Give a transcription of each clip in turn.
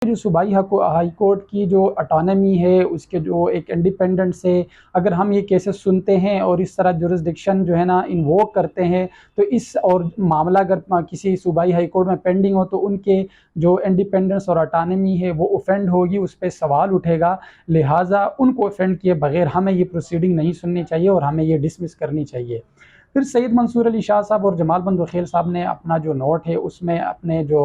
जो सूबाई high court की जो ऑटोनमी है, उसके जो एक इंडिपेंडेंस है, अगर हम ये केसेस सुनते हैं और इस तरह जुरिस्डिक्शन जो है ना इन्वोक करते हैं, तो इस और मामला अगर किसी सूबाई हाई कोर्ट में पेंडिंग हो तो उनके जो इंडिपेंडेंस और ऑटोनमी है वो ऑफेंड होगी, उस पर सवाल उठेगा। लिहाजा उनको ऑफेंड किए बगैर हमें ये प्रोसीडिंग नहीं सुननी चाहिए और हमें ये डिसमिस करनी चाहिए। फिर सैयद मंसूर अली शाह साहब और जमाल बंद वकील साहब ने अपना जो नोट है उसमें अपने जो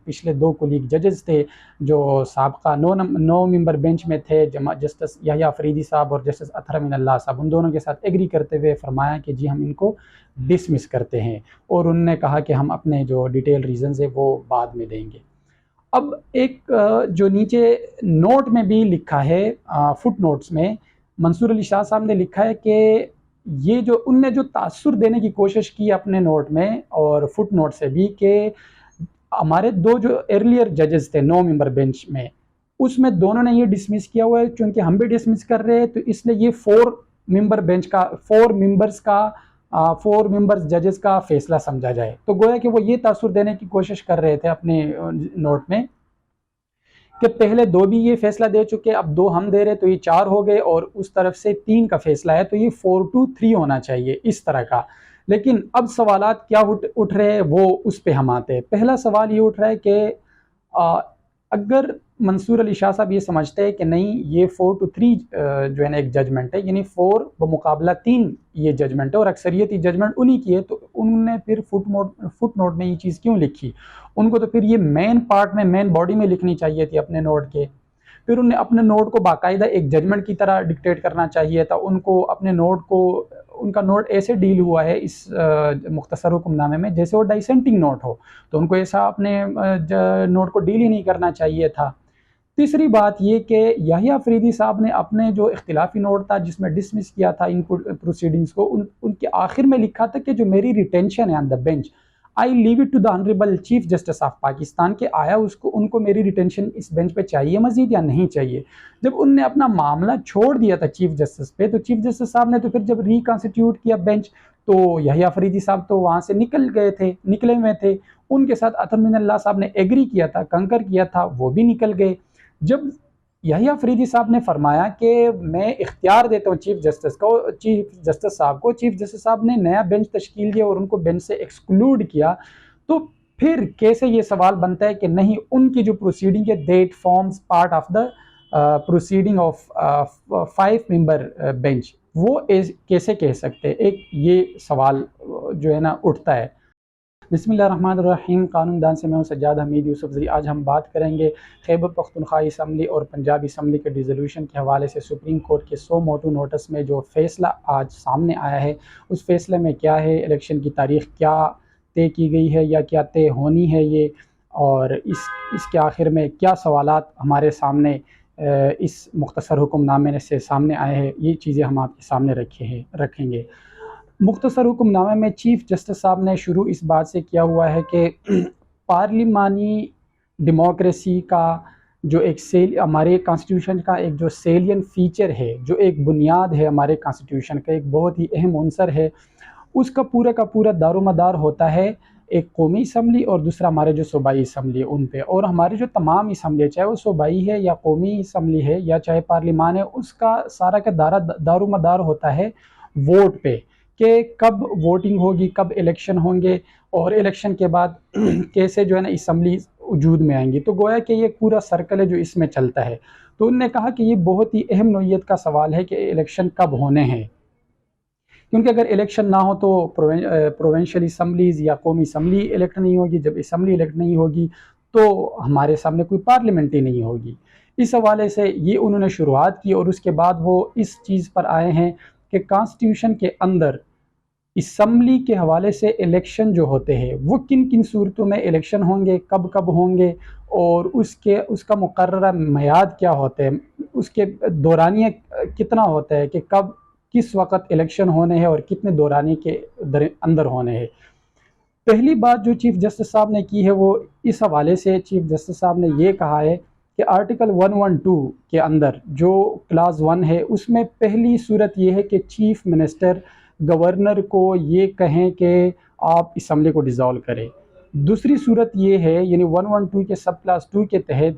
पिछले 2 कुलीग जजेस थे जो साबका 9 मेंबर बेंच में थे, जस्टिस याह्या अफरीदी साहब और जस्टिस अतहर अमीन अल्लाह साहब, उन दोनों के साथ एग्री करते हुए फरमाया कि जी हम इनको डिसमिस करते हैं, और उन्होंने कहा कि हम अपने जो डिटेल रीज़न्स है वो बाद में देंगे। अब एक जो नीचे नोट में भी लिखा है, फुट नोट्स में मंसूर अली शाह साहब ने लिखा है कि ये जो उनने जो तासुर देने की कोशिश की अपने नोट में और फुट नोट से भी, कि हमारे 2 जो अर्लियर जजेस थे 9 मेंबर बेंच में, उसमें दोनों ने ये डिसमिस किया हुआ है। चूँकि हम भी डिसमिस कर रहे हैं तो इसलिए ये 4 मेंबर बेंच का 4 मेंबर्स जजेस का फैसला समझा जाए। तो गोया कि वो ये तासुर देने की कोशिश कर रहे थे अपने नोट में कि पहले 2 भी ये फैसला दे चुके, अब 2 हम दे रहे तो ये 4 हो गए, और उस तरफ से 3 का फैसला है तो ये 4-3 होना चाहिए, इस तरह का। लेकिन अब सवालात क्या उठ रहे हैं वो उस पे हम आते हैं। पहला सवाल ये उठ रहा है कि अगर मंसूर अली शाह साहब ये समझते हैं कि नहीं ये 4-3 जो है ना एक जजमेंट है, यानी 4 बमुकाबला 3 ये जजमेंट है और अक्सरियती जजमेंट उन्हीं की है, तो उन्होंने फिर फुट नोट में ये चीज़ क्यों लिखी? उनको तो फिर ये मेन पार्ट में, मेन बॉडी में लिखनी चाहिए थी अपने नोट के। फिर उन्हें अपने नोट को बाकायदा एक जजमेंट की तरह डिक्टेट करना चाहिए था। उनको अपने नोट को, उनका नोट ऐसे डील हुआ है इस मुख्तसर हुक्मनामे में जैसे वो डाइसेंटिंग नोट हो, तो उनको ऐसा अपने नोट को डील ही नहीं करना चाहिए था। तीसरी बात ये कि याह्या अफरीदी साहब ने अपने जो इख्तिलाफी नोट था जिसमें डिसमिस किया था इन प्रोसीडिंग्स को, उनके आखिर में लिखा था कि जो मेरी रिटेंशन है on the bench, I leave it to the honourable chief justice of Pakistan, के आया उनको मेरी रिटेंशन इस बेंच पे चाहिए मजीद या नहीं चाहिए। जब उनने अपना मामला छोड़ दिया था चीफ जस्टिस पे, तो चीफ जस्टिस साहब ने तो फिर जब रिकॉन्स्टिट्यूट किया बेंच, तो याह्या अफरीदी साहब तो वहाँ से निकले हुए थे। उनके साथ अतहर अमीन अल्लाह साहब ने एग्री किया था, कंकर किया था, वो भी निकल गए। जब याह्या अफरीदी साहब ने फरमाया कि मैं इख्तियार देता हूँ चीफ जस्टिस साहब को, चीफ जस्टिस साहब ने नया बेंच तश्कील दिया और उनको बेंच से एक्सक्लूड किया, तो फिर कैसे ये सवाल बनता है कि नहीं उनकी जो प्रोसीडिंग है that forms part of the proceeding of 5 member bench, वो कैसे कह सकते हैं? एक ये सवाल जो है ना उठता है। बिस्मिल्लाहिर्रहमानिर्रहीम, कानूनदान से मैं हूं सज्जाद हमीद यूसुफजई। आज हम बात करेंगे खैबर पख्तूनख्वा असम्बली और पंजाब असम्बली के डिसोल्यूशन के हवाले से सुप्रीम कोर्ट के सोमोटो नोटिस में जो फ़ैसला आज सामने आया है, उस फैसले में क्या है, इलेक्शन की तारीख़ क्या तय की गई है या क्या तय होनी है ये, और इसके आखिर में क्या सवालात हमारे सामने इस मुख्तसर हुक्मनामे से सामने आए हैं, ये चीज़ें हम आपके सामने रखेंगे। मुख्तसर हुक्मनामे में चीफ जस्टिस साहब ने शुरू इस बात से किया हुआ है कि पार्लिमानी डेमोक्रेसी का जो एक हमारे कॉन्स्टिट्यूशन का एक जो सेलियन फ़ीचर है, जो एक बुनियाद है हमारे कॉन्स्टिट्यूशन का, एक बहुत ही अहम अंसर है, उसका पूरा का पूरा दारोमदार होता है एक कौमी असम्बली और दूसरा हमारे जो सूबाई असम्बली है उन पे। और हमारे जो तमाम असम्बली, चाहे वो सूबाई है या कौमी असम्बली है या चाहे पार्लिमान है, उसका सारा का दारोमदार होता है वोट पे, कि कब वोटिंग होगी, कब इलेक्शन होंगे और इलेक्शन के बाद कैसे जो है ना असम्बली वजूद में आएंगी। तो गोया कि ये पूरा सर्कल है जो इसमें चलता है। तो उन्होंने कहा कि ये बहुत ही अहम नौइयत का सवाल है कि इलेक्शन कब होने हैं, क्योंकि अगर इलेक्शन ना हो तो प्रोविंशियल असम्बलीज़ या कौमी असम्बली इलेक्ट नहीं होगी। जब असम्बली इलेक्ट नहीं होगी तो हमारे सामने कोई पार्लियामेंट ही नहीं होगी। इस हवाले से ये उन्होंने शुरुआत की और उसके बाद वो इस चीज़ पर आए हैं कि कॉन्स्टिट्यूशन के अंदर असम्बली के हवाले से इलेक्शन जो होते हैं वो किन किन सूरतों में इलेक्शन होंगे, कब कब होंगे, और उसका मुकर्ररा मियाद क्या होते हैं, उसके दौरानिया कितना होता है कि कब किस वक़्त इलेक्शन होने हैं और कितने दौरानी के अंदर होने हैं। पहली बात जो चीफ जस्टिस साहब ने की है वो इस हवाले से चीफ जस्टिस साहब ने ये कहा है कि आर्टिकल 112 के अंदर जो क्लास 1 है उसमें पहली सूरत ये है कि चीफ मिनिस्टर गवर्नर को ये कहें कि आप असम्बली को डिज़ोल्व करें। दूसरी सूरत ये है, यानी 112 के सब क्लास 2 के तहत,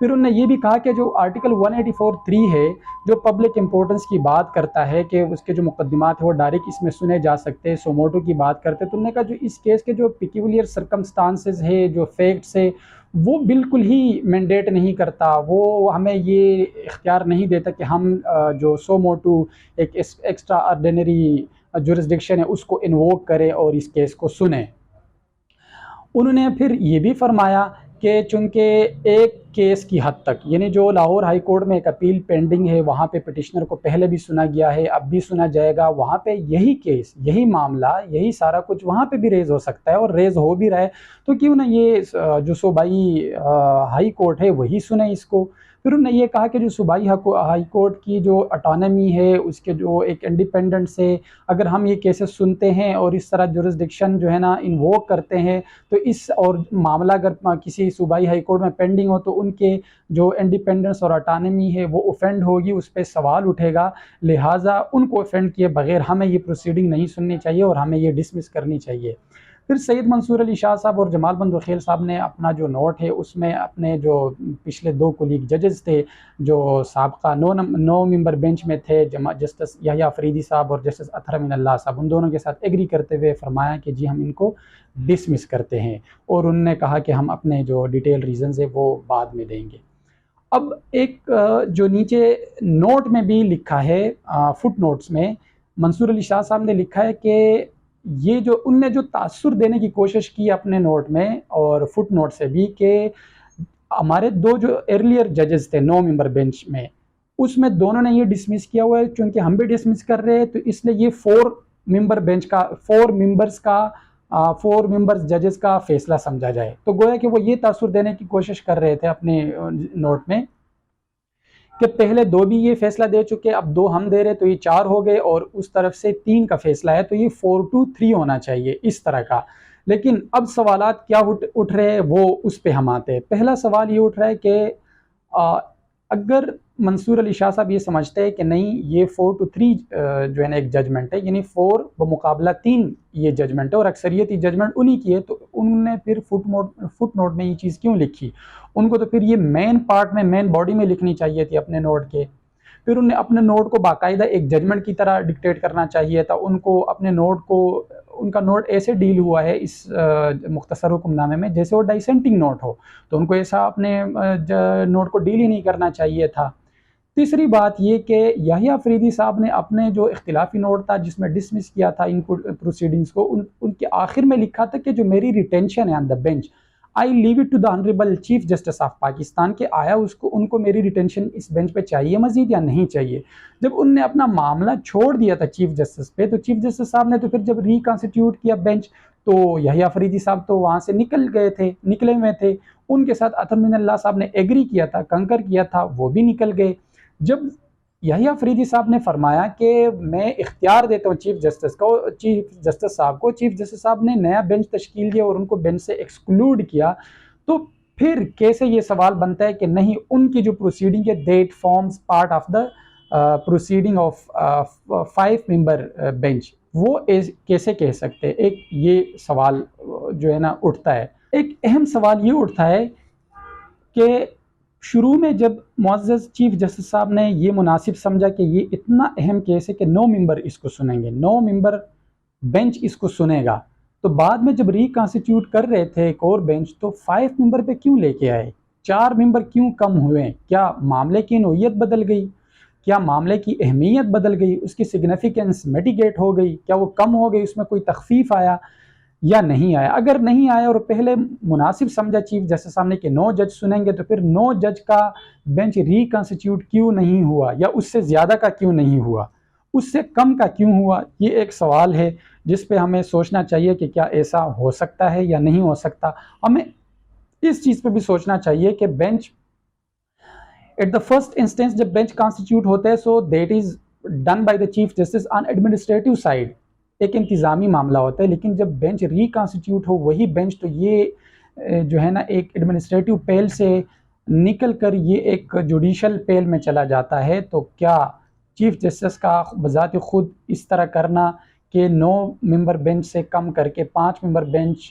फिर उन्होंने ये भी कहा कि जो आर्टिकल 184(3) है जो पब्लिक इंपॉर्टेंस की बात करता है कि उसके जो मुकदमात है वो डायरेक्ट इसमें सुने जा सकते हैं, सोमोटो की बात करते हैं, तो उन्होंने कहा जो इस केस के जो पिक्यूलियर सर्कमस्टांसेस है, जो फैक्ट्स है, वो बिल्कुल ही मैंडेट नहीं करता, वो हमें ये इख्तियार नहीं देता कि हम जो सोमोटो एक एक्स्ट्रा ऑर्डिनरी जुरिस्डिक्शन है उसको इन्वोक करें और इस केस को सुने। उन्होंने फिर ये भी फरमाया कि चूँकि एक केस की हद तक, यानी जो लाहौर हाई कोर्ट में एक अपील पेंडिंग है, वहाँ पे पिटिशनर को पहले भी सुना गया है, अब भी सुना जाएगा, वहाँ पे यही केस, यही मामला, यही सारा कुछ वहाँ पे भी रेज़ हो सकता है और रेज़ हो भी रहा है, तो क्यों ना ये जो सूबाई हाई कोर्ट है वही सुने इसको। फिर उन्होंने ये कहा कि जो सूबाई हाई कोर्ट की जो ऑटोनॉमी है, उसके जो एक इंडिपेंडेंस है, अगर हम ये केसेस सुनते हैं और इस तरह जुरिस्डिक्शन जो है ना इन्वोक करते हैं, तो इस और मामला अगर किसी सूबाई हाई कोर्ट में पेंडिंग हो तो उनके जो इंडिपेंडेंस और ऑटोनॉमी है वो ऑफेंड होगी, उस पर सवाल उठेगा, लिहाजा उनको ऑफेंड किए बगैर हमें ये प्रोसीडिंग नहीं सुननी चाहिए और हमें ये डिसमिस करनी चाहिए। फिर सैयद मंसूर अली शाह साहब और जमाल बंद वकील साहब ने अपना जो नोट है उसमें अपने जो पिछले 2 कुलीग जजेस थे जो साबका 9 मेंबर बेंच में थे, जस्टिस याह्या अफरीदी साहब और जस्टिस अतहर अमीन अल्लाह साहब, उन दोनों के साथ एग्री करते हुए फरमाया कि जी हम इनको डिसमिस करते हैं, और उन्होंने कहा कि हम अपने जो डिटेल रीज़न्स है वो बाद में देंगे। अब एक जो नीचे नोट में भी लिखा है, फुट नोट्स में मंसूर अली शाह साहब ने लिखा है कि ये जो उनने जो तासुर देने की कोशिश की अपने नोट में और फुट नोट से भी, कि हमारे 2 जो अर्लियर जजेस थे 9 मेंबर बेंच में, उसमें दोनों ने ये डिसमिस किया हुआ है, क्योंकि हम भी डिसमिस कर रहे हैं तो इसलिए ये 4 मेंबर बेंच का 4 मेंबर्स जजेस का फैसला समझा जाए। तो गोया कि वो ये तासुर देने की कोशिश कर रहे थे अपने नोट में कि पहले 2 भी ये फैसला दे चुके, अब 2 हम दे रहे तो ये 4 हो गए, और उस तरफ से 3 का फैसला है तो ये 4-3 होना चाहिए, इस तरह का। लेकिन अब सवालात क्या उठ रहे हैं वो उस पे हम आते हैं। पहला सवाल ये उठ रहा है कि अगर मंसूर अली शाह साहब ये समझते हैं कि नहीं ये 4-3 जो है ना एक जजमेंट है, यानी 4 बमुकाबला 3 ये जजमेंट है और अक्सरियती जजमेंट उन्हीं की है, तो उन्होंने फिर फुट नोट में ये चीज़ क्यों लिखी? उनको तो फिर ये मेन पार्ट में, मेन बॉडी में लिखनी चाहिए थी अपने नोट के। फिर उन्हें अपने नोट को बाकायदा एक जजमेंट की तरह डिक्टेट करना चाहिए था। उनको अपने नोट को, उनका नोट ऐसे डील हुआ है इस मुख्तसर हुक्मनामे में जैसे वो डाइसेंटिंग नोट हो, तो उनको ऐसा अपने नोट को डील ही नहीं करना चाहिए था। तीसरी बात ये कि याह्या अफरीदी साहब ने अपने जो इख्तिलाफी नोट था जिसमें डिसमिस किया था इन प्रोसीडिंग्स को, उनके आखिर में लिखा था कि जो मेरी रिटेंशन है on the bench, I leave it to the honourable chief justice of Pakistan, के आया उनको मेरी रिटेंशन इस बेंच पे चाहिए मजीद या नहीं चाहिए। जब उनने अपना मामला छोड़ दिया था चीफ जस्टिस पे, तो चीफ जस्टिस साहब ने तो फिर जब रिकॉन्स्टिट्यूट किया बेंच, तो याह्या अफरीदी साहब तो वहाँ से निकले हुए थे, उनके साथ अतहर अमीन अल्लाह साहब ने एग्री किया था, कंकर किया था, वो भी निकल गए। जब याह्या अफरीदी साहब ने फरमाया कि मैं इख्तियार देता हूँ चीफ जस्टिस साहब को, चीफ जस्टिस साहब ने नया बेंच तश्कील दिया और उनको बेंच से एक्सक्लूड किया, तो फिर कैसे ये सवाल बनता है कि नहीं उनकी जो प्रोसीडिंग है that forms part of the proceeding of 5 member bench, वो कैसे कह सकते हैं? एक ये सवाल जो है ना उठता है। एक अहम सवाल ये उठता है कि शुरू में जब मुअज़्ज़ज़ चीफ जस्टिस साहब ने ये मुनासिब समझा कि ये इतना अहम केस है कि 9 मेंबर इसको सुनेंगे, 9 मेंबर बेंच इसको सुनेगा, तो बाद में जब रिकॉन्स्टिट्यूट कर रहे थे एक और बेंच, तो 5 मेंबर पे क्यों लेके आए? 4 मेंबर क्यों कम हुए? क्या मामले की नौइयत बदल गई? क्या मामले की अहमियत बदल गई? उसकी सिग्निफिकेंस मिटिगेट हो गई? क्या वो कम हो गई? उसमें कोई तखफीफ आया या नहीं आया? अगर नहीं आया और पहले मुनासिब समझा चीफ जस्टिस साहब ने कि 9 जज सुनेंगे, तो फिर 9 जज का बेंच रिकॉन्स्टिट्यूट क्यों नहीं हुआ, या उससे ज़्यादा का क्यों नहीं हुआ, उससे कम का क्यों हुआ? ये एक सवाल है जिस पे हमें सोचना चाहिए कि क्या ऐसा हो सकता है या नहीं हो सकता। हमें इस चीज़ पे भी सोचना चाहिए कि bench at the first instance जब बेंच कॉन्स्टिट्यूट होता है, so that is done by the chief justice on administrative side, एक इंतज़ामी मामला होता है। लेकिन जब बेंच रिकॉन्स्टिट्यूट हो वही बेंच, तो ये जो है ना एक एडमिनिस्ट्रेटिव पेल से निकल कर ये एक जुडिशल पेल में चला जाता है। तो क्या चीफ जस्टिस का बज़ात खुद इस तरह करना कि 9 मेंबर बेंच से कम करके 5 मेंबर बेंच